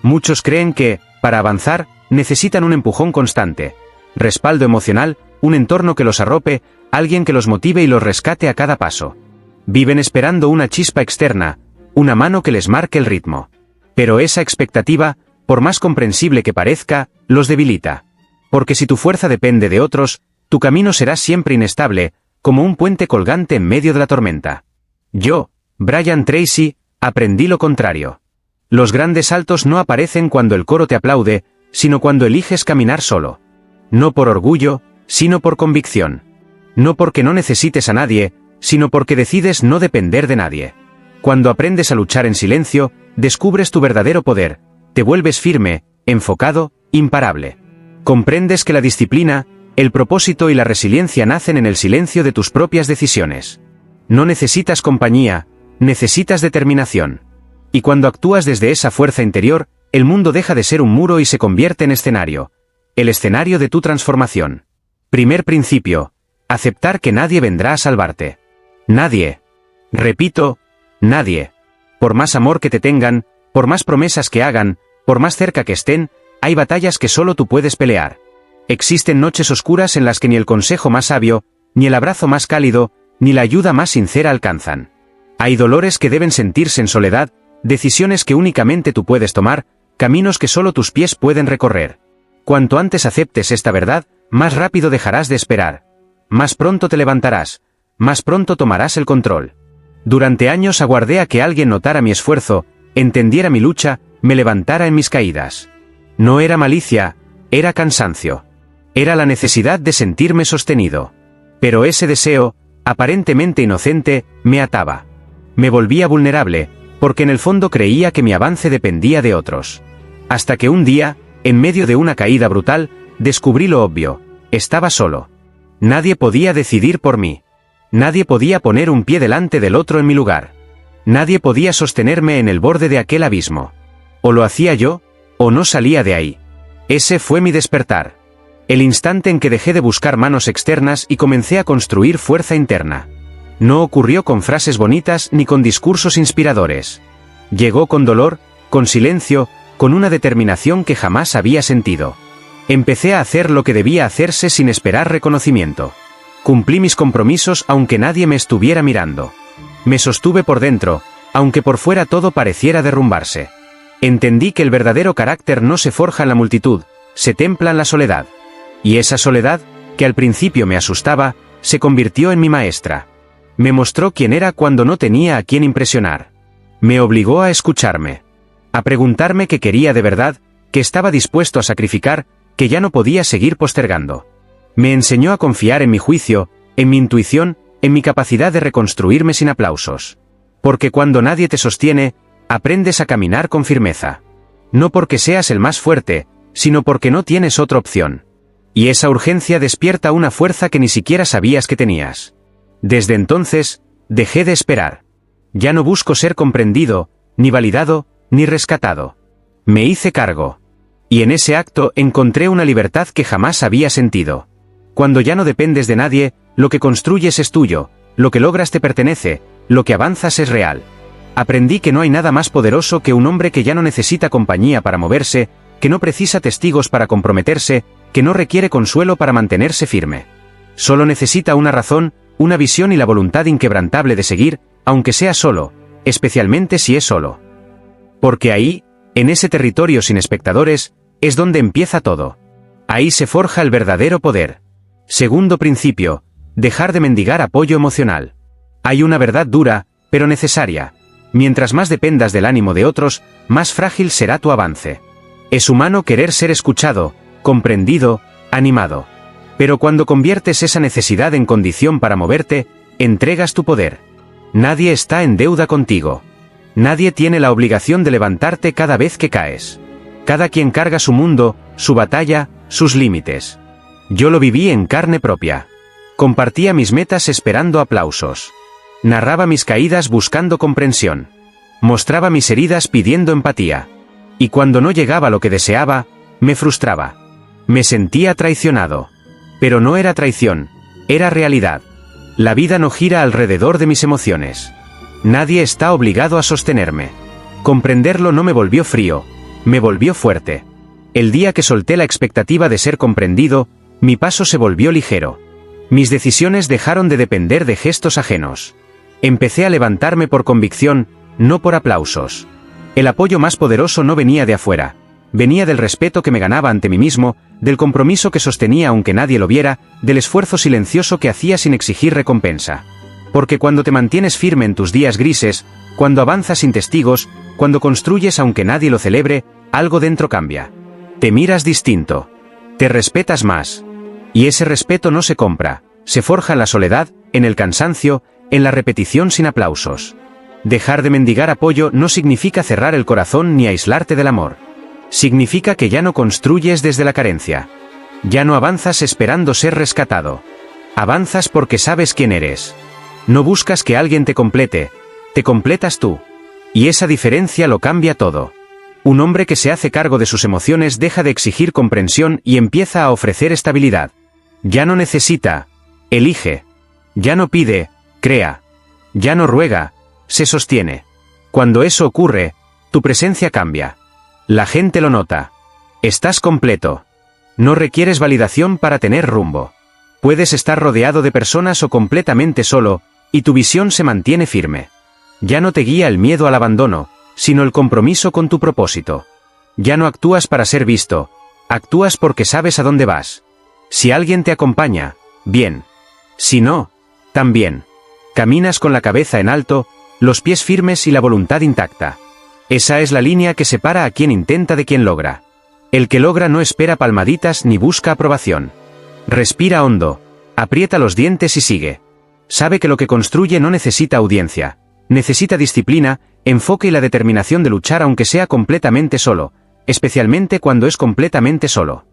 Muchos creen que, para avanzar, necesitan un empujón constante, respaldo emocional, un entorno que los arrope, alguien que los motive y los rescate a cada paso. Viven esperando una chispa externa, una mano que les marque el ritmo. Pero esa expectativa, por más comprensible que parezca, los debilita. Porque si tu fuerza depende de otros, tu camino será siempre inestable, como un puente colgante en medio de la tormenta. Yo, Brian Tracy, aprendí lo contrario. Los grandes saltos no aparecen cuando el coro te aplaude, sino cuando eliges caminar solo. No por orgullo, sino por convicción. No porque no necesites a nadie, sino porque decides no depender de nadie. Cuando aprendes a luchar en silencio, descubres tu verdadero poder, te vuelves firme, enfocado, imparable. Comprendes que la disciplina, el propósito y la resiliencia nacen en el silencio de tus propias decisiones. No necesitas compañía, necesitas determinación. Y cuando actúas desde esa fuerza interior, el mundo deja de ser un muro y se convierte en escenario. El escenario de tu transformación. Primer principio: aceptar que nadie vendrá a salvarte. Nadie. Repito, nadie. Por más amor que te tengan, por más promesas que hagan, por más cerca que estén, hay batallas que solo tú puedes pelear. Existen noches oscuras en las que ni el consejo más sabio, ni el abrazo más cálido, ni la ayuda más sincera alcanzan. Hay dolores que deben sentirse en soledad, decisiones que únicamente tú puedes tomar, caminos que solo tus pies pueden recorrer. Cuanto antes aceptes esta verdad, más rápido dejarás de esperar. Más pronto te levantarás, más pronto tomarás el control. Durante años aguardé a que alguien notara mi esfuerzo, entendiera mi lucha, me levantara en mis caídas. No era malicia, era cansancio. Era la necesidad de sentirme sostenido. Pero ese deseo, aparentemente inocente, me ataba. Me volvía vulnerable, porque en el fondo creía que mi avance dependía de otros. Hasta que un día, en medio de una caída brutal, descubrí lo obvio: estaba solo. Nadie podía decidir por mí. Nadie podía poner un pie delante del otro en mi lugar. Nadie podía sostenerme en el borde de aquel abismo. O lo hacía yo, o no salía de ahí. Ese fue mi despertar. El instante en que dejé de buscar manos externas y comencé a construir fuerza interna. No ocurrió con frases bonitas ni con discursos inspiradores. Llegó con dolor, con silencio, con una determinación que jamás había sentido. Empecé a hacer lo que debía hacerse sin esperar reconocimiento. Cumplí mis compromisos aunque nadie me estuviera mirando. Me sostuve por dentro, aunque por fuera todo pareciera derrumbarse. Entendí que el verdadero carácter no se forja en la multitud, se templa en la soledad. Y esa soledad, que al principio me asustaba, se convirtió en mi maestra. Me mostró quién era cuando no tenía a quién impresionar. Me obligó a escucharme. A preguntarme qué quería de verdad, que estaba dispuesto a sacrificar, que ya no podía seguir postergando. Me enseñó a confiar en mi juicio, en mi intuición, en mi capacidad de reconstruirme sin aplausos. Porque cuando nadie te sostiene, aprendes a caminar con firmeza. No porque seas el más fuerte, sino porque no tienes otra opción. Y esa urgencia despierta una fuerza que ni siquiera sabías que tenías. Desde entonces, dejé de esperar. Ya no busco ser comprendido, ni validado, ni rescatado. Me hice cargo. Y en ese acto encontré una libertad que jamás había sentido. Cuando ya no dependes de nadie, lo que construyes es tuyo, lo que logras te pertenece, lo que avanzas es real. Aprendí que no hay nada más poderoso que un hombre que ya no necesita compañía para moverse, que no precisa testigos para comprometerse, que no requiere consuelo para mantenerse firme. Solo necesita una razón, una visión y la voluntad inquebrantable de seguir, aunque sea solo, especialmente si es solo. Porque ahí, en ese territorio sin espectadores, es donde empieza todo. Ahí se forja el verdadero poder. Segundo principio: dejar de mendigar apoyo emocional. Hay una verdad dura, pero necesaria. Mientras más dependas del ánimo de otros, más frágil será tu avance. Es humano querer ser escuchado, comprendido, animado. Pero cuando conviertes esa necesidad en condición para moverte, entregas tu poder. Nadie está en deuda contigo. Nadie tiene la obligación de levantarte cada vez que caes. Cada quien carga su mundo, su batalla, sus límites. Yo lo viví en carne propia. Compartía mis metas esperando aplausos. Narraba mis caídas buscando comprensión. Mostraba mis heridas pidiendo empatía. Y cuando no llegaba lo que deseaba, me frustraba. Me sentía traicionado. Pero no era traición, era realidad. La vida no gira alrededor de mis emociones. Nadie está obligado a sostenerme. Comprenderlo no me volvió frío, Me volvió fuerte. El día que solté la expectativa de ser comprendido, mi paso se volvió ligero. Mis decisiones dejaron de depender de gestos ajenos. Empecé a levantarme por convicción, no por aplausos. El apoyo más poderoso no venía de afuera. Venía del respeto que me ganaba ante mí mismo, del compromiso que sostenía aunque nadie lo viera, del esfuerzo silencioso que hacía sin exigir recompensa. Porque cuando te mantienes firme en tus días grises, cuando avanzas sin testigos, cuando construyes aunque nadie lo celebre, algo dentro cambia. Te miras distinto. Te respetas más. Y ese respeto no se compra, se forja en la soledad, en el cansancio, en la repetición sin aplausos. Dejar de mendigar apoyo no significa cerrar el corazón ni aislarte del amor. Significa que ya no construyes desde la carencia. Ya no avanzas esperando ser rescatado. Avanzas porque sabes quién eres. No buscas que alguien te completas tú. Y esa diferencia lo cambia todo. Un hombre que se hace cargo de sus emociones deja de exigir comprensión y empieza a ofrecer estabilidad. Ya no necesita, elige. Ya no pide, crea. Ya no ruega, se sostiene. Cuando eso ocurre, tu presencia cambia. La gente lo nota. Estás completo. No requieres validación para tener rumbo. Puedes estar rodeado de personas o completamente solo, y tu visión se mantiene firme. Ya no te guía el miedo al abandono, sino el compromiso con tu propósito. Ya no actúas para ser visto, actúas porque sabes a dónde vas. Si alguien te acompaña, bien. Si no, también. Caminas con la cabeza en alto, los pies firmes y la voluntad intacta. Esa es la línea que separa a quien intenta de quien logra. El que logra no espera palmaditas ni busca aprobación. Respira hondo, aprieta los dientes y sigue. Sabe que lo que construye no necesita audiencia. Necesita disciplina, enfoque y la determinación de luchar aunque sea completamente solo, especialmente cuando es completamente solo.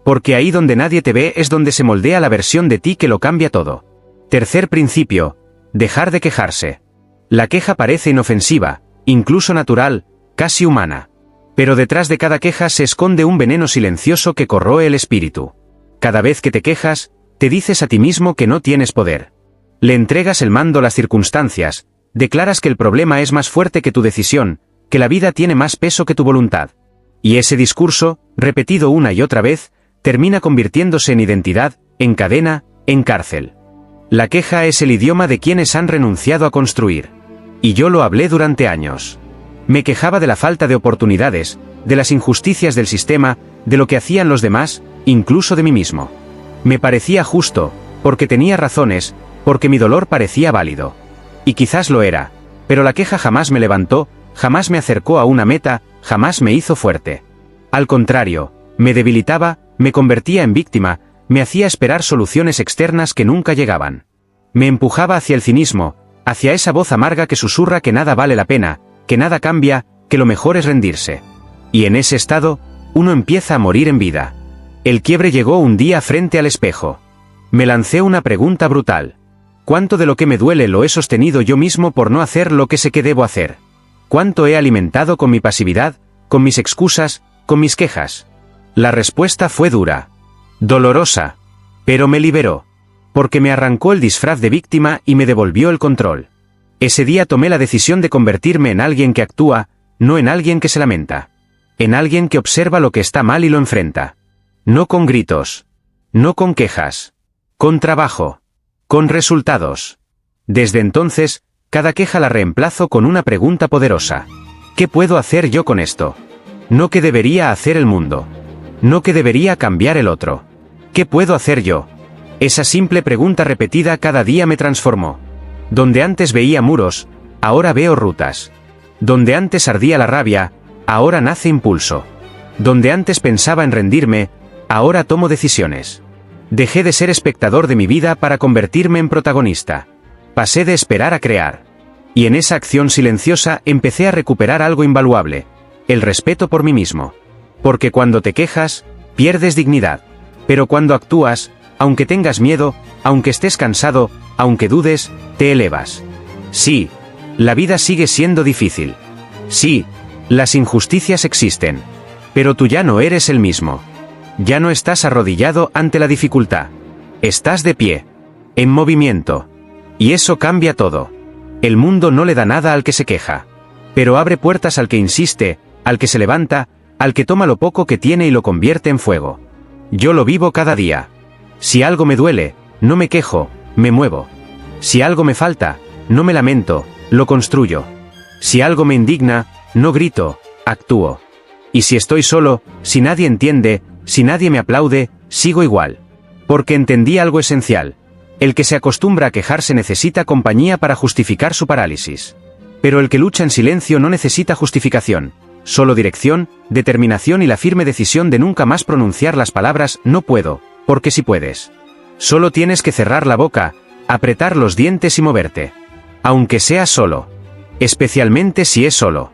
Porque ahí donde nadie te ve es donde se moldea la versión de ti que lo cambia todo. Tercer principio, dejar de quejarse. La queja parece inofensiva, incluso natural, casi humana. Pero detrás de cada queja se esconde un veneno silencioso que corroe el espíritu. Cada vez que te quejas, te dices a ti mismo que no tienes poder. Le entregas el mando a las circunstancias, declaras que el problema es más fuerte que tu decisión, que la vida tiene más peso que tu voluntad. Y ese discurso, repetido una y otra vez, termina convirtiéndose en identidad, en cadena, en cárcel. La queja es el idioma de quienes han renunciado a construir. Y yo lo hablé durante años. Me quejaba de la falta de oportunidades, de las injusticias del sistema, de lo que hacían los demás, incluso de mí mismo. Me parecía justo, porque tenía razones, porque mi dolor parecía válido. Y quizás lo era, pero la queja jamás me levantó, jamás me acercó a una meta, jamás me hizo fuerte. Al contrario, me debilitaba, me convertía en víctima, me hacía esperar soluciones externas que nunca llegaban. Me empujaba hacia el cinismo, hacia esa voz amarga que susurra que nada vale la pena, que nada cambia, que lo mejor es rendirse. Y en ese estado, uno empieza a morir en vida. El quiebre llegó un día frente al espejo. Me lancé una pregunta brutal. ¿Cuánto de lo que me duele lo he sostenido yo mismo por no hacer lo que sé que debo hacer? ¿Cuánto he alimentado con mi pasividad, con mis excusas, con mis quejas? La respuesta fue dura. Dolorosa. Pero me liberó. Porque me arrancó el disfraz de víctima y me devolvió el control. Ese día tomé la decisión de convertirme en alguien que actúa, no en alguien que se lamenta. En alguien que observa lo que está mal y lo enfrenta. No con gritos. No con quejas. Con trabajo. Con resultados. Desde entonces, cada queja la reemplazo con una pregunta poderosa. ¿Qué puedo hacer yo con esto? No qué debería hacer el mundo. No qué debería cambiar el otro. ¿Qué puedo hacer yo? Esa simple pregunta repetida cada día me transformó. Donde antes veía muros, ahora veo rutas. Donde antes ardía la rabia, ahora nace impulso. Donde antes pensaba en rendirme, ahora tomo decisiones. Dejé de ser espectador de mi vida para convertirme en protagonista. Pasé de esperar a crear. Y en esa acción silenciosa empecé a recuperar algo invaluable, el respeto por mí mismo. Porque cuando te quejas, pierdes dignidad. Pero cuando actúas, aunque tengas miedo, aunque estés cansado, aunque dudes, te elevas. Sí, la vida sigue siendo difícil. Sí, las injusticias existen. Pero tú ya no eres el mismo. Ya no estás arrodillado ante la dificultad. Estás de pie. En movimiento. Y eso cambia todo. El mundo no le da nada al que se queja. Pero abre puertas al que insiste, al que se levanta, al que toma lo poco que tiene y lo convierte en fuego. Yo lo vivo cada día. Si algo me duele, no me quejo, me muevo. Si algo me falta, no me lamento, lo construyo. Si algo me indigna, no grito, actúo. Y si estoy solo, si nadie entiende, si nadie me aplaude, sigo igual. Porque entendí algo esencial. El que se acostumbra a quejarse necesita compañía para justificar su parálisis. Pero el que lucha en silencio no necesita justificación, solo dirección, determinación y la firme decisión de nunca más pronunciar las palabras no puedo, porque si puedes. Solo tienes que cerrar la boca, apretar los dientes y moverte. Aunque sea solo. Especialmente si es solo.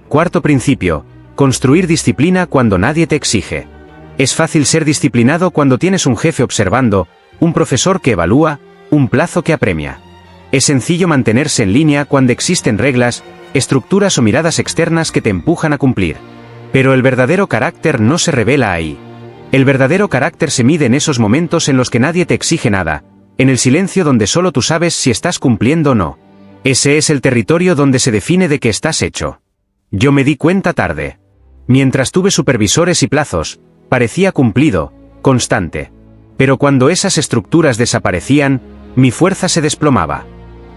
Cuarto principio, construir disciplina cuando nadie te exige. Es fácil ser disciplinado cuando tienes un jefe observando, un profesor que evalúa, un plazo que apremia. Es sencillo mantenerse en línea cuando existen reglas, estructuras o miradas externas que te empujan a cumplir. Pero el verdadero carácter no se revela ahí. El verdadero carácter se mide en esos momentos en los que nadie te exige nada, en el silencio donde solo tú sabes si estás cumpliendo o no. Ese es el territorio donde se define de qué estás hecho. Yo me di cuenta tarde. Mientras tuve supervisores y plazos, parecía cumplido, constante. Pero cuando esas estructuras desaparecían, mi fuerza se desplomaba.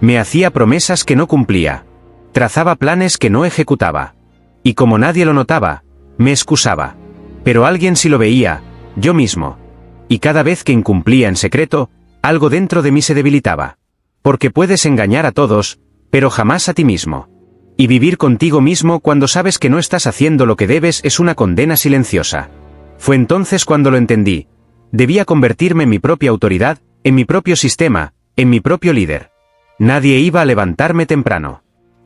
Me hacía promesas que no cumplía. Trazaba planes que no ejecutaba. Y como nadie lo notaba, me excusaba. Pero alguien sí lo veía, yo mismo. Y cada vez que incumplía en secreto, algo dentro de mí se debilitaba. Porque puedes engañar a todos, pero jamás a ti mismo. Y vivir contigo mismo cuando sabes que no estás haciendo lo que debes es una condena silenciosa. Fue entonces cuando lo entendí. Debía convertirme en mi propia autoridad, en mi propio sistema, en mi propio líder. Nadie iba a levantarme temprano.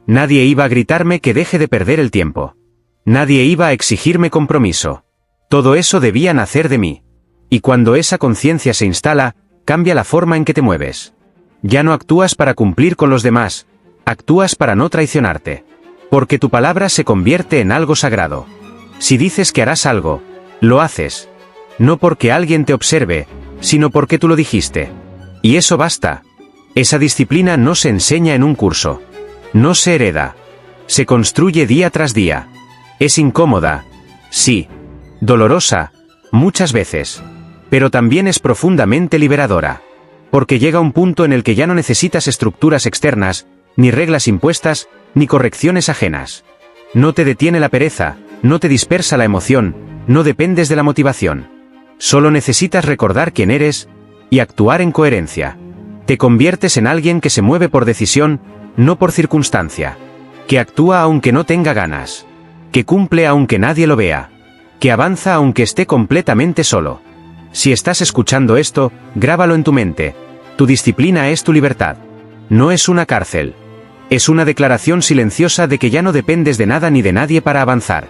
Nadie iba a gritarme que deje de perder el tiempo. Nadie iba a exigirme compromiso. Todo eso debía nacer de mí. Y cuando esa conciencia se instala, cambia la forma en que te mueves. Ya no actúas para cumplir con los demás, actúas para no traicionarte. Porque tu palabra se convierte en algo sagrado. Si dices que harás algo, lo haces. No porque alguien te observe, sino porque tú lo dijiste. Y eso basta. Esa disciplina no se enseña en un curso. No se hereda. Se construye día tras día. Es incómoda. Sí. Dolorosa. Muchas veces. Pero también es profundamente liberadora. Porque llega un punto en el que ya no necesitas estructuras externas, ni reglas impuestas, ni correcciones ajenas. No te detiene la pereza, no te dispersa la emoción, no dependes de la motivación. Solo necesitas recordar quién eres, y actuar en coherencia. Te conviertes en alguien que se mueve por decisión, no por circunstancia. Que actúa aunque no tenga ganas. Que cumple aunque nadie lo vea. Que avanza aunque esté completamente solo. Si estás escuchando esto, grábalo en tu mente. Tu disciplina es tu libertad. No es una cárcel. Es una declaración silenciosa de que ya no dependes de nada ni de nadie para avanzar.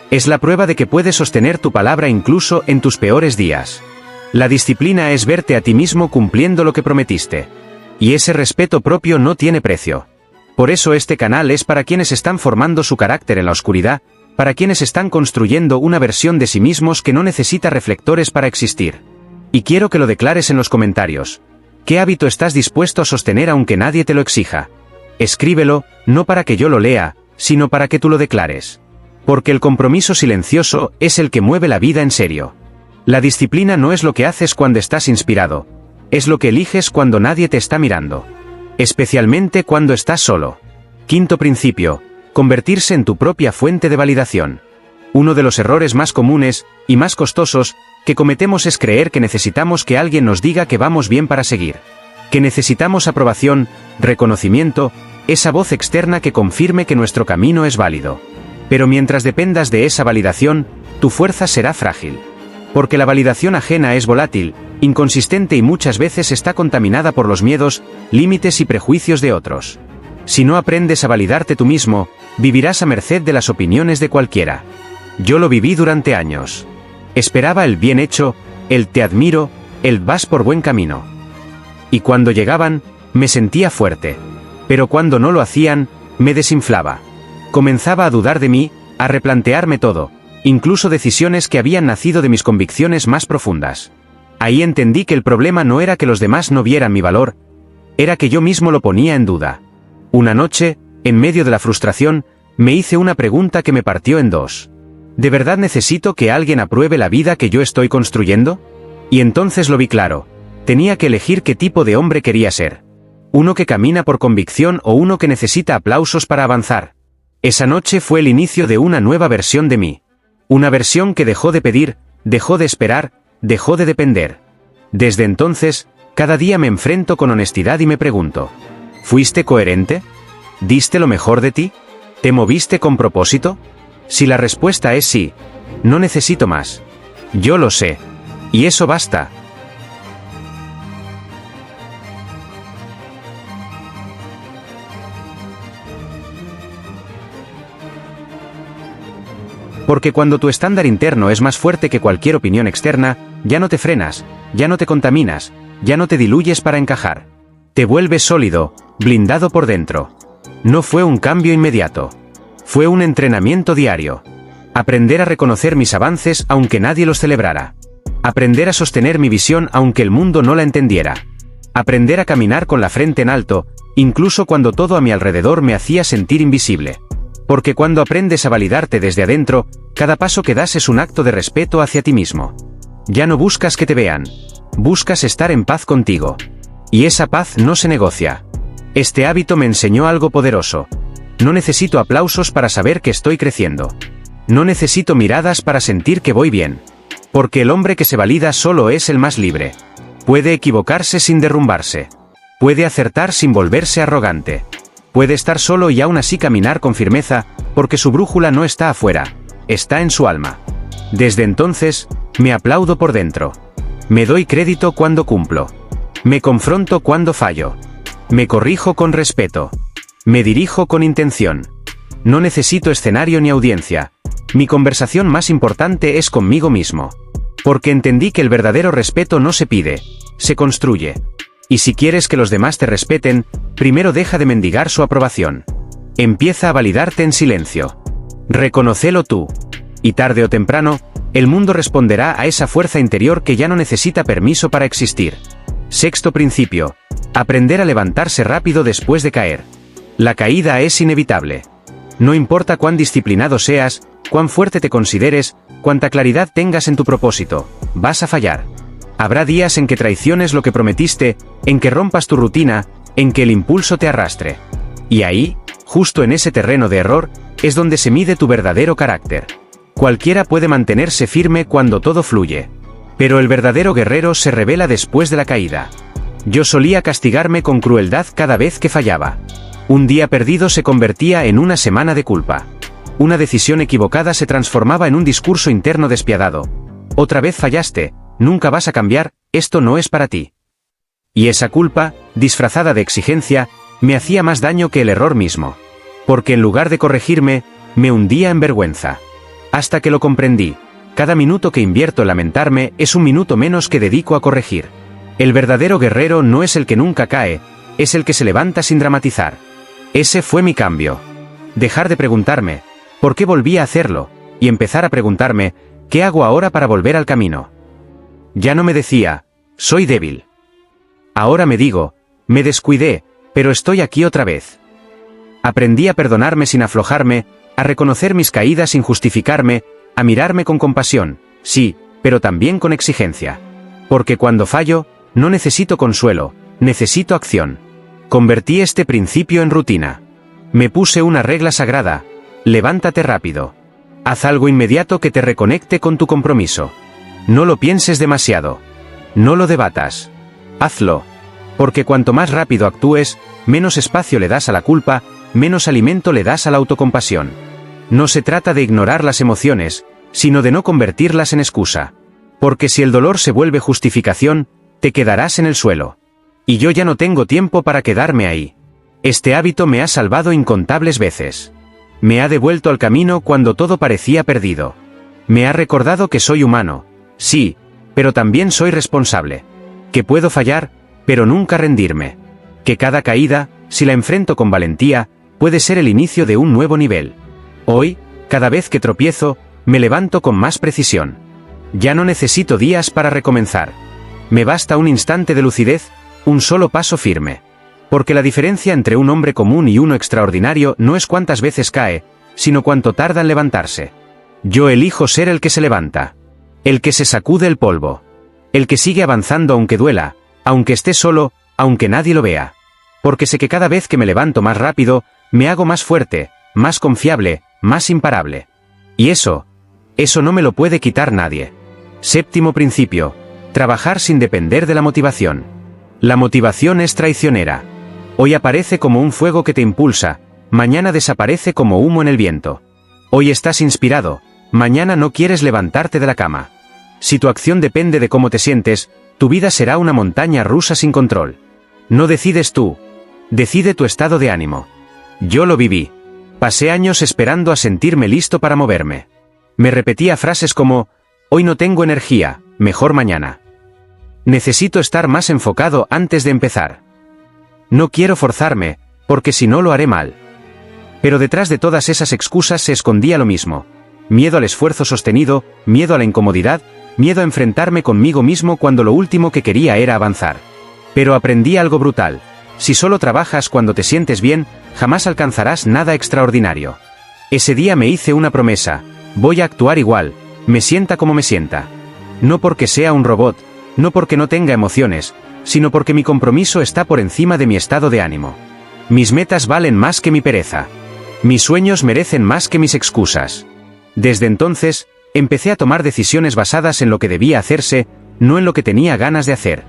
Es la prueba de que puedes sostener tu palabra incluso en tus peores días. La disciplina es verte a ti mismo cumpliendo lo que prometiste. Y ese respeto propio no tiene precio. Por eso este canal es para quienes están formando su carácter en la oscuridad, para quienes están construyendo una versión de sí mismos que no necesita reflectores para existir. Y quiero que lo declares en los comentarios. ¿Qué hábito estás dispuesto a sostener aunque nadie te lo exija? Escríbelo, no para que yo lo lea, sino para que tú lo declares. Porque el compromiso silencioso es el que mueve la vida en serio. La disciplina no es lo que haces cuando estás inspirado, es lo que eliges cuando nadie te está mirando. Especialmente cuando estás solo. Quinto principio, convertirse en tu propia fuente de validación. Uno de los errores más comunes, y más costosos, que cometemos es creer que necesitamos que alguien nos diga que vamos bien para seguir. Que necesitamos aprobación, reconocimiento, esa voz externa que confirme que nuestro camino es válido. Pero mientras dependas de esa validación, tu fuerza será frágil. Porque la validación ajena es volátil, inconsistente y muchas veces está contaminada por los miedos, límites y prejuicios de otros. Si no aprendes a validarte tú mismo, vivirás a merced de las opiniones de cualquiera. Yo lo viví durante años. Esperaba el bien hecho, el te admiro, el vas por buen camino. Y cuando llegaban, me sentía fuerte. Pero cuando no lo hacían, me desinflaba. Comenzaba a dudar de mí, a replantearme todo, incluso decisiones que habían nacido de mis convicciones más profundas. Ahí entendí que el problema no era que los demás no vieran mi valor, era que yo mismo lo ponía en duda. Una noche, en medio de la frustración, me hice una pregunta que me partió en dos. ¿De verdad necesito que alguien apruebe la vida que yo estoy construyendo? Y entonces lo vi claro. Tenía que elegir qué tipo de hombre quería ser. Uno que camina por convicción o uno que necesita aplausos para avanzar. Esa noche fue el inicio de una nueva versión de mí. Una versión que dejó de pedir, dejó de esperar, dejó de depender. Desde entonces, cada día me enfrento con honestidad y me pregunto: ¿fuiste coherente? ¿Diste lo mejor de ti? ¿Te moviste con propósito? Si la respuesta es sí, no necesito más. Yo lo sé. Y eso basta. Porque cuando tu estándar interno es más fuerte que cualquier opinión externa, ya no te frenas, ya no te contaminas, ya no te diluyes para encajar. Te vuelves sólido, blindado por dentro. No fue un cambio inmediato. Fue un entrenamiento diario. Aprender a reconocer mis avances aunque nadie los celebrara. Aprender a sostener mi visión aunque el mundo no la entendiera. Aprender a caminar con la frente en alto, incluso cuando todo a mi alrededor me hacía sentir invisible. Porque cuando aprendes a validarte desde adentro, cada paso que das es un acto de respeto hacia ti mismo. Ya no buscas que te vean. Buscas estar en paz contigo. Y esa paz no se negocia. Este hábito me enseñó algo poderoso. No necesito aplausos para saber que estoy creciendo. No necesito miradas para sentir que voy bien. Porque el hombre que se valida solo es el más libre. Puede equivocarse sin derrumbarse. Puede acertar sin volverse arrogante. Puede estar solo y aún así caminar con firmeza, porque su brújula no está afuera, está en su alma. Desde entonces, me aplaudo por dentro. Me doy crédito cuando cumplo. Me confronto cuando fallo. Me corrijo con respeto. Me dirijo con intención. No necesito escenario ni audiencia. Mi conversación más importante es conmigo mismo. Porque entendí que el verdadero respeto no se pide, se construye. Y si quieres que los demás te respeten, primero deja de mendigar su aprobación. Empieza a validarte en silencio. Reconócelo tú. Y tarde o temprano, el mundo responderá a esa fuerza interior que ya no necesita permiso para existir. Sexto principio. Aprender a levantarse rápido después de caer. La caída es inevitable. No importa cuán disciplinado seas, cuán fuerte te consideres, cuánta claridad tengas en tu propósito, vas a fallar. Habrá días en que traiciones lo que prometiste, en que rompas tu rutina, en que el impulso te arrastre. Y ahí, justo en ese terreno de error, es donde se mide tu verdadero carácter. Cualquiera puede mantenerse firme cuando todo fluye. Pero el verdadero guerrero se revela después de la caída. Yo solía castigarme con crueldad cada vez que fallaba. Un día perdido se convertía en una semana de culpa. Una decisión equivocada se transformaba en un discurso interno despiadado. Otra vez fallaste, nunca vas a cambiar, esto no es para ti. Y esa culpa, disfrazada de exigencia, me hacía más daño que el error mismo. Porque en lugar de corregirme, me hundía en vergüenza. Hasta que lo comprendí. Cada minuto que invierto en lamentarme es un minuto menos que dedico a corregir. El verdadero guerrero no es el que nunca cae, es el que se levanta sin dramatizar. Ese fue mi cambio. Dejar de preguntarme, ¿por qué volví a hacerlo? Y empezar a preguntarme, ¿qué hago ahora para volver al camino? Ya no me decía, soy débil. Ahora me digo, me descuidé, pero estoy aquí otra vez. Aprendí a perdonarme sin aflojarme, a reconocer mis caídas sin justificarme, a mirarme con compasión, sí, pero también con exigencia. Porque cuando fallo, no necesito consuelo, necesito acción. Convertí este principio en rutina. Me puse una regla sagrada: levántate rápido. Haz algo inmediato que te reconecte con tu compromiso. No lo pienses demasiado. No lo debatas. Hazlo. Porque cuanto más rápido actúes, menos espacio le das a la culpa, menos alimento le das a la autocompasión. No se trata de ignorar las emociones, sino de no convertirlas en excusa. Porque si el dolor se vuelve justificación, te quedarás en el suelo. Y yo ya no tengo tiempo para quedarme ahí. Este hábito me ha salvado incontables veces. Me ha devuelto al camino cuando todo parecía perdido. Me ha recordado que soy humano, sí, pero también soy responsable. Que puedo fallar, pero nunca rendirme. Que cada caída, si la enfrento con valentía, puede ser el inicio de un nuevo nivel. Hoy, cada vez que tropiezo, me levanto con más precisión. Ya no necesito días para recomenzar. Me basta un instante de lucidez, un solo paso firme. Porque la diferencia entre un hombre común y uno extraordinario no es cuántas veces cae, sino cuánto tarda en levantarse. Yo elijo ser el que se levanta. El que se sacude el polvo. El que sigue avanzando aunque duela, aunque esté solo, aunque nadie lo vea. Porque sé que cada vez que me levanto más rápido, me hago más fuerte, más confiable, más imparable. Y eso no me lo puede quitar nadie. Séptimo principio. Trabajar sin depender de la motivación. La motivación es traicionera. Hoy aparece como un fuego que te impulsa, mañana desaparece como humo en el viento. Hoy estás inspirado, mañana no quieres levantarte de la cama. Si tu acción depende de cómo te sientes, tu vida será una montaña rusa sin control. No decides tú. Decide tu estado de ánimo. Yo lo viví. Pasé años esperando a sentirme listo para moverme. Me repetía frases como, hoy no tengo energía, mejor mañana. Necesito estar más enfocado antes de empezar. No quiero forzarme, porque si no lo haré mal. Pero detrás de todas esas excusas se escondía lo mismo. Miedo al esfuerzo sostenido, miedo a la incomodidad, miedo a enfrentarme conmigo mismo cuando lo último que quería era avanzar. Pero aprendí algo brutal. Si solo trabajas cuando te sientes bien, jamás alcanzarás nada extraordinario. Ese día me hice una promesa. Voy a actuar igual, me sienta como me sienta. No porque sea un robot, no porque no tenga emociones, sino porque mi compromiso está por encima de mi estado de ánimo. Mis metas valen más que mi pereza. Mis sueños merecen más que mis excusas. Desde entonces, empecé a tomar decisiones basadas en lo que debía hacerse, no en lo que tenía ganas de hacer.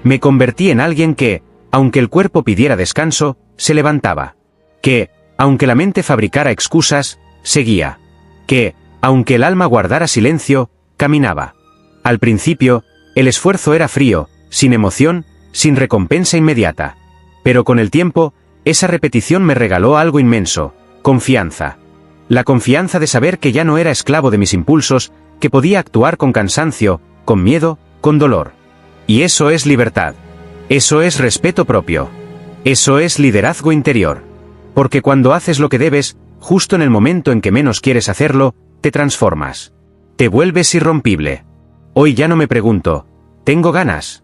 Me convertí en alguien que, aunque el cuerpo pidiera descanso, se levantaba. Que, aunque la mente fabricara excusas, seguía. Que, aunque el alma guardara silencio, caminaba. Al principio, el esfuerzo era frío, sin emoción, sin recompensa inmediata. Pero con el tiempo, esa repetición me regaló algo inmenso, confianza. La confianza de saber que ya no era esclavo de mis impulsos, que podía actuar con cansancio, con miedo, con dolor. Y eso es libertad. Eso es respeto propio. Eso es liderazgo interior. Porque cuando haces lo que debes, justo en el momento en que menos quieres hacerlo, te transformas. Te vuelves irrompible. Hoy ya no me pregunto, ¿tengo ganas?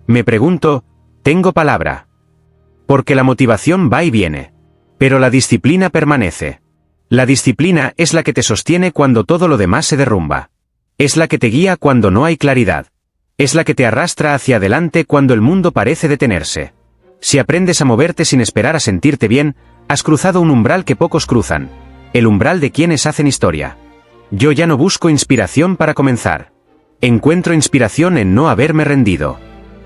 Me pregunto, ¿tengo palabra? Porque la motivación va y viene. Pero la disciplina permanece. La disciplina es la que te sostiene cuando todo lo demás se derrumba. Es la que te guía cuando no hay claridad. Es la que te arrastra hacia adelante cuando el mundo parece detenerse. Si aprendes a moverte sin esperar a sentirte bien, has cruzado un umbral que pocos cruzan. El umbral de quienes hacen historia. Yo ya no busco inspiración para comenzar. Encuentro inspiración en no haberme rendido.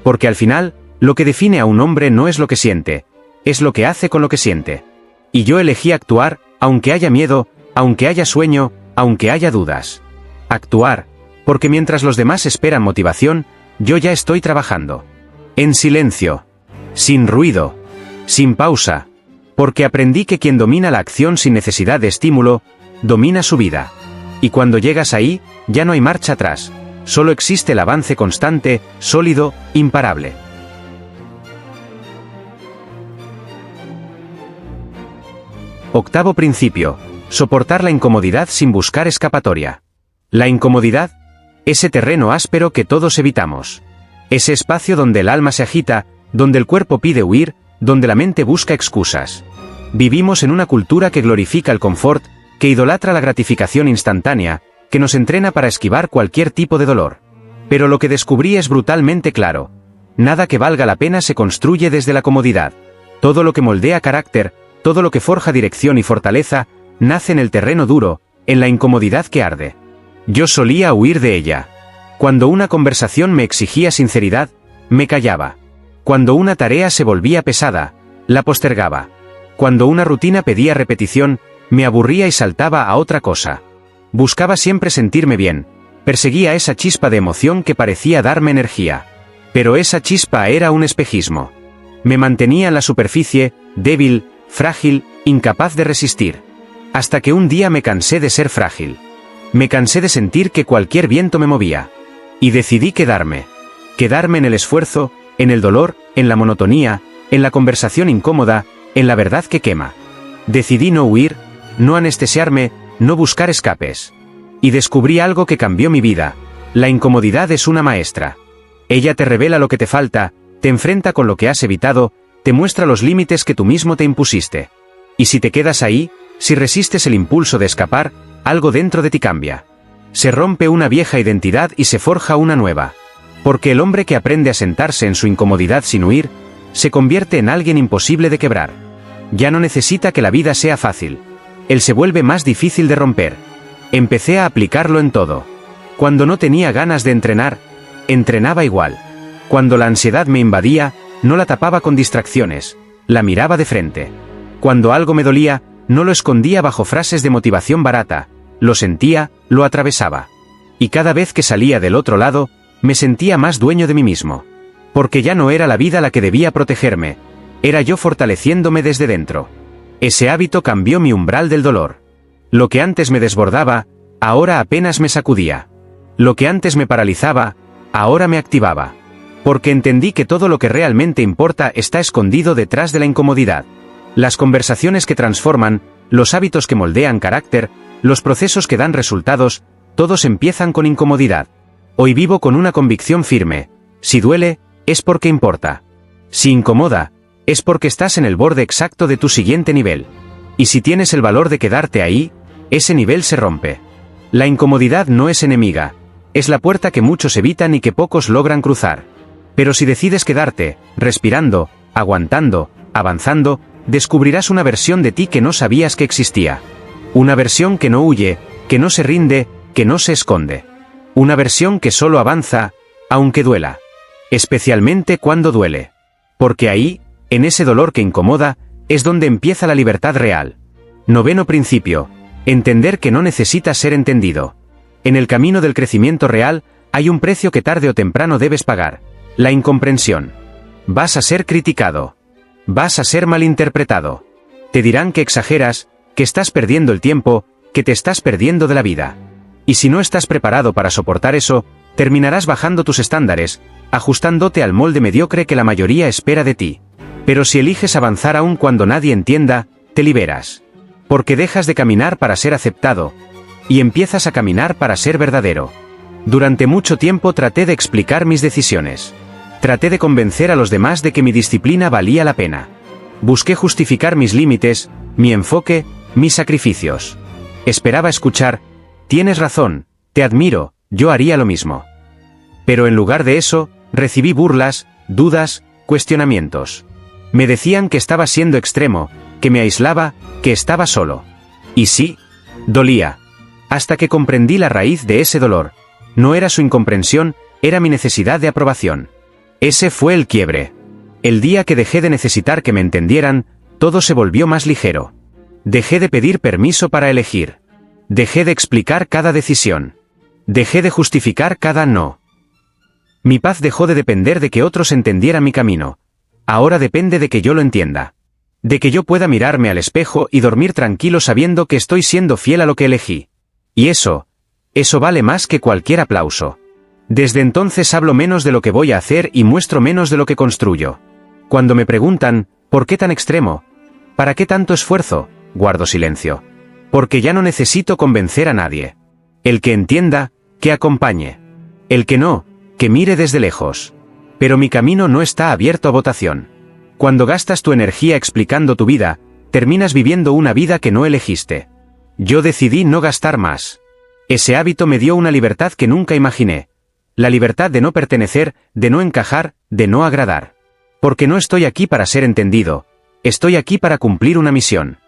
Porque al final, lo que define a un hombre no es lo que siente, es lo que hace con lo que siente. Y yo elegí actuar, aunque haya miedo, aunque haya sueño, aunque haya dudas. Actuar, porque mientras los demás esperan motivación, yo ya estoy trabajando. En silencio. Sin ruido. Sin pausa. Porque aprendí que quien domina la acción sin necesidad de estímulo, domina su vida. Y cuando llegas ahí, ya no hay marcha atrás. Solo existe el avance constante, sólido, imparable. Octavo principio. Soportar la incomodidad sin buscar escapatoria. La incomodidad, ese terreno áspero que todos evitamos. Ese espacio donde el alma se agita, donde el cuerpo pide huir, donde la mente busca excusas. Vivimos en una cultura que glorifica el confort, que idolatra la gratificación instantánea, que nos entrena para esquivar cualquier tipo de dolor. Pero lo que descubrí es brutalmente claro. Nada que valga la pena se construye desde la comodidad. Todo lo que moldea carácter, todo lo que forja dirección y fortaleza, nace en el terreno duro, en la incomodidad que arde. Yo solía huir de ella. Cuando una conversación me exigía sinceridad, me callaba. Cuando una tarea se volvía pesada, la postergaba. Cuando una rutina pedía repetición, me aburría y saltaba a otra cosa. Buscaba siempre sentirme bien, perseguía esa chispa de emoción que parecía darme energía. Pero esa chispa era un espejismo. Me mantenía en la superficie, débil, frágil, incapaz de resistir. Hasta que un día me cansé de ser frágil. Me cansé de sentir que cualquier viento me movía. Y decidí quedarme. Quedarme en el esfuerzo, en el dolor, en la monotonía, en la conversación incómoda, en la verdad que quema. Decidí no huir, no anestesiarme, no buscar escapes. Y descubrí algo que cambió mi vida. La incomodidad es una maestra. Ella te revela lo que te falta, te enfrenta con lo que has evitado, te muestra los límites que tú mismo te impusiste. Y si te quedas ahí, si resistes el impulso de escapar, algo dentro de ti cambia. Se rompe una vieja identidad y se forja una nueva. Porque el hombre que aprende a sentarse en su incomodidad sin huir, se convierte en alguien imposible de quebrar. Ya no necesita que la vida sea fácil. Él se vuelve más difícil de romper. Empecé a aplicarlo en todo. Cuando no tenía ganas de entrenar, entrenaba igual. Cuando la ansiedad me invadía, no la tapaba con distracciones, la miraba de frente. Cuando algo me dolía, no lo escondía bajo frases de motivación barata, lo sentía, lo atravesaba. Y cada vez que salía del otro lado, me sentía más dueño de mí mismo. Porque ya no era la vida la que debía protegerme, era yo fortaleciéndome desde dentro. Ese hábito cambió mi umbral del dolor. Lo que antes me desbordaba, ahora apenas me sacudía. Lo que antes me paralizaba, ahora me activaba. Porque entendí que todo lo que realmente importa está escondido detrás de la incomodidad. Las conversaciones que transforman, los hábitos que moldean carácter, los procesos que dan resultados, todos empiezan con incomodidad. Hoy vivo con una convicción firme: si duele, es porque importa. Si incomoda, es porque estás en el borde exacto de tu siguiente nivel. Y si tienes el valor de quedarte ahí, ese nivel se rompe. La incomodidad no es enemiga, es la puerta que muchos evitan y que pocos logran cruzar. Pero si decides quedarte, respirando, aguantando, avanzando, descubrirás una versión de ti que no sabías que existía. Una versión que no huye, que no se rinde, que no se esconde. Una versión que solo avanza, aunque duela. Especialmente cuando duele. Porque ahí, en ese dolor que incomoda, es donde empieza la libertad real. Noveno principio: entender que no necesitas ser entendido. En el camino del crecimiento real, hay un precio que tarde o temprano debes pagar: la incomprensión. Vas a ser criticado. Vas a ser malinterpretado. Te dirán que exageras, que estás perdiendo el tiempo, que te estás perdiendo de la vida. Y si no estás preparado para soportar eso, terminarás bajando tus estándares, ajustándote al molde mediocre que la mayoría espera de ti. Pero si eliges avanzar aún cuando nadie entienda, te liberas. Porque dejas de caminar para ser aceptado, y empiezas a caminar para ser verdadero. Durante mucho tiempo traté de explicar mis decisiones. Traté de convencer a los demás de que mi disciplina valía la pena. Busqué justificar mis límites, mi enfoque, mis sacrificios. Esperaba escuchar: tienes razón, te admiro, yo haría lo mismo. Pero en lugar de eso, recibí burlas, dudas, cuestionamientos. Me decían que estaba siendo extremo, que me aislaba, que estaba solo. Y sí, dolía. Hasta que comprendí la raíz de ese dolor. No era su incomprensión, era mi necesidad de aprobación. Ese fue el quiebre. El día que dejé de necesitar que me entendieran, todo se volvió más ligero. Dejé de pedir permiso para elegir. Dejé de explicar cada decisión. Dejé de justificar cada no. Mi paz dejó de depender de que otros entendieran mi camino. Ahora depende de que yo lo entienda. De que yo pueda mirarme al espejo y dormir tranquilo sabiendo que estoy siendo fiel a lo que elegí. Y eso vale más que cualquier aplauso. Desde entonces hablo menos de lo que voy a hacer y muestro menos de lo que construyo. Cuando me preguntan, ¿por qué tan extremo? ¿Para qué tanto esfuerzo? Guardo silencio. Porque ya no necesito convencer a nadie. El que entienda, que acompañe. El que no, que mire desde lejos. Pero mi camino no está abierto a votación. Cuando gastas tu energía explicando tu vida, terminas viviendo una vida que no elegiste. Yo decidí no gastar más. Ese hábito me dio una libertad que nunca imaginé. La libertad de no pertenecer, de no encajar, de no agradar. Porque no estoy aquí para ser entendido, estoy aquí para cumplir una misión.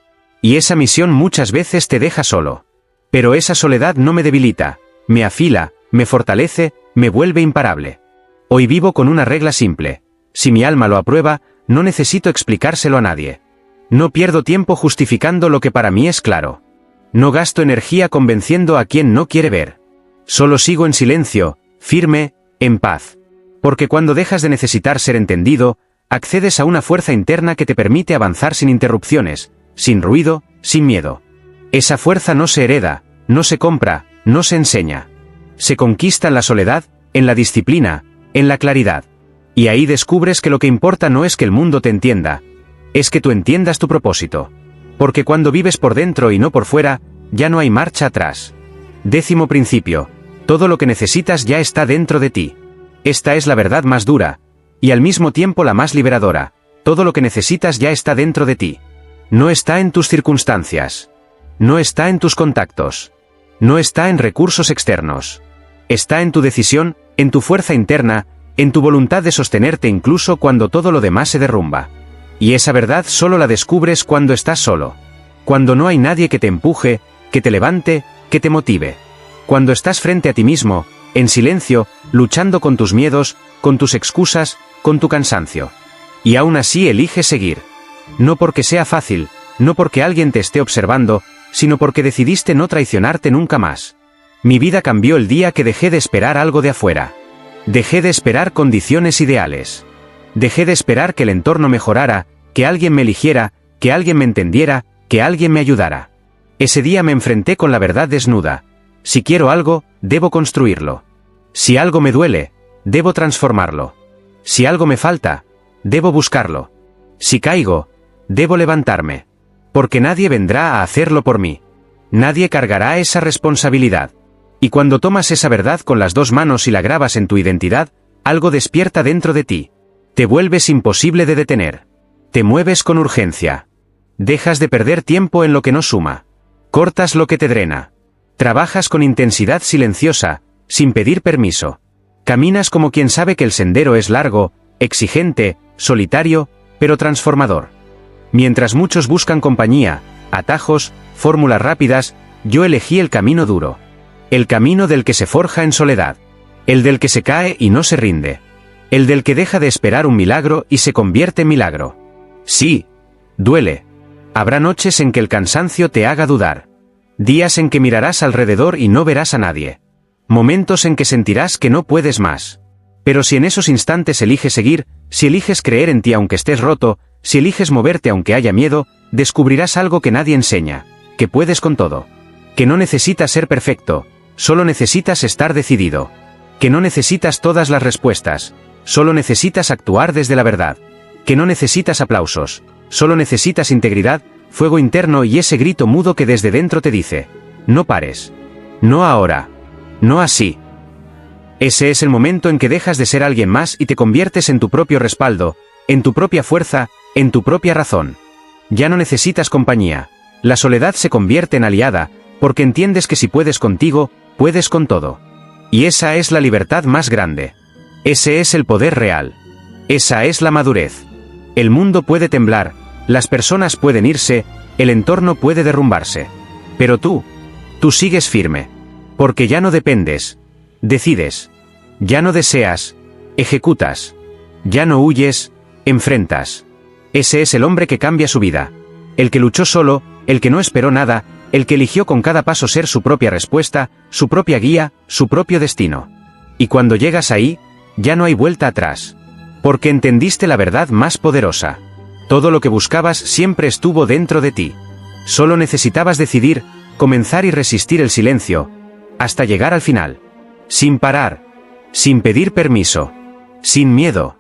Y esa misión muchas veces te deja solo. Pero esa soledad no me debilita, me afila, me fortalece, me vuelve imparable. Hoy vivo con una regla simple: si mi alma lo aprueba, no necesito explicárselo a nadie. No pierdo tiempo justificando lo que para mí es claro. No gasto energía convenciendo a quien no quiere ver. Solo sigo en silencio, firme, en paz. Porque cuando dejas de necesitar ser entendido, accedes a una fuerza interna que te permite avanzar sin interrupciones, sin ruido, sin miedo. Esa fuerza no se hereda, no se compra, no se enseña. Se conquista en la soledad, en la disciplina, en la claridad. Y ahí descubres que lo que importa no es que el mundo te entienda, es que tú entiendas tu propósito. Porque cuando vives por dentro y no por fuera, ya no hay marcha atrás. 10º principio: todo lo que necesitas ya está dentro de ti. Esta es la verdad más dura, y al mismo tiempo la más liberadora: todo lo que necesitas ya está dentro de ti. No está en tus circunstancias. No está en tus contactos. No está en recursos externos. Está en tu decisión, en tu fuerza interna, en tu voluntad de sostenerte incluso cuando todo lo demás se derrumba. Y esa verdad solo la descubres cuando estás solo. Cuando no hay nadie que te empuje, que te levante, que te motive. Cuando estás frente a ti mismo, en silencio, luchando con tus miedos, con tus excusas, con tu cansancio. Y aún así eliges seguir. No porque sea fácil, no porque alguien te esté observando, sino porque decidiste no traicionarte nunca más. Mi vida cambió el día que dejé de esperar algo de afuera. Dejé de esperar condiciones ideales. Dejé de esperar que el entorno mejorara, que alguien me eligiera, que alguien me entendiera, que alguien me ayudara. Ese día me enfrenté con la verdad desnuda. Si quiero algo, debo construirlo. Si algo me duele, debo transformarlo. Si algo me falta, debo buscarlo. Si caigo, debo levantarme. Porque nadie vendrá a hacerlo por mí. Nadie cargará esa responsabilidad. Y cuando tomas esa verdad con las dos manos y la grabas en tu identidad, algo despierta dentro de ti. Te vuelves imposible de detener. Te mueves con urgencia. Dejas de perder tiempo en lo que no suma. Cortas lo que te drena. Trabajas con intensidad silenciosa, sin pedir permiso. Caminas como quien sabe que el sendero es largo, exigente, solitario, pero transformador. Mientras muchos buscan compañía, atajos, fórmulas rápidas, yo elegí el camino duro. El camino del que se forja en soledad. El del que se cae y no se rinde. El del que deja de esperar un milagro y se convierte en milagro. Sí, duele. Habrá noches en que el cansancio te haga dudar. Días en que mirarás alrededor y no verás a nadie. Momentos en que sentirás que no puedes más. Pero si en esos instantes eliges seguir, si eliges creer en ti aunque estés roto, si eliges moverte aunque haya miedo, descubrirás algo que nadie enseña, que puedes con todo. Que no necesitas ser perfecto, solo necesitas estar decidido. Que no necesitas todas las respuestas, solo necesitas actuar desde la verdad. Que no necesitas aplausos, solo necesitas integridad, fuego interno y ese grito mudo que desde dentro te dice: no pares. No ahora. No así. Ese es el momento en que dejas de ser alguien más y te conviertes en tu propio respaldo, en tu propia fuerza, en tu propia razón. Ya no necesitas compañía. La soledad se convierte en aliada, porque entiendes que si puedes contigo, puedes con todo. Y esa es la libertad más grande. Ese es el poder real. Esa es la madurez. El mundo puede temblar, las personas pueden irse, el entorno puede derrumbarse. Pero tú sigues firme. Porque ya no dependes. Decides. Ya no deseas. Ejecutas. Ya no huyes, enfrentas. Ese es el hombre que cambia su vida. El que luchó solo, el que no esperó nada, el que eligió con cada paso ser su propia respuesta, su propia guía, su propio destino. Y cuando llegas ahí, ya no hay vuelta atrás. Porque entendiste la verdad más poderosa. Todo lo que buscabas siempre estuvo dentro de ti. Solo necesitabas decidir, comenzar y resistir el silencio, hasta llegar al final. Sin parar. Sin pedir permiso. Sin miedo.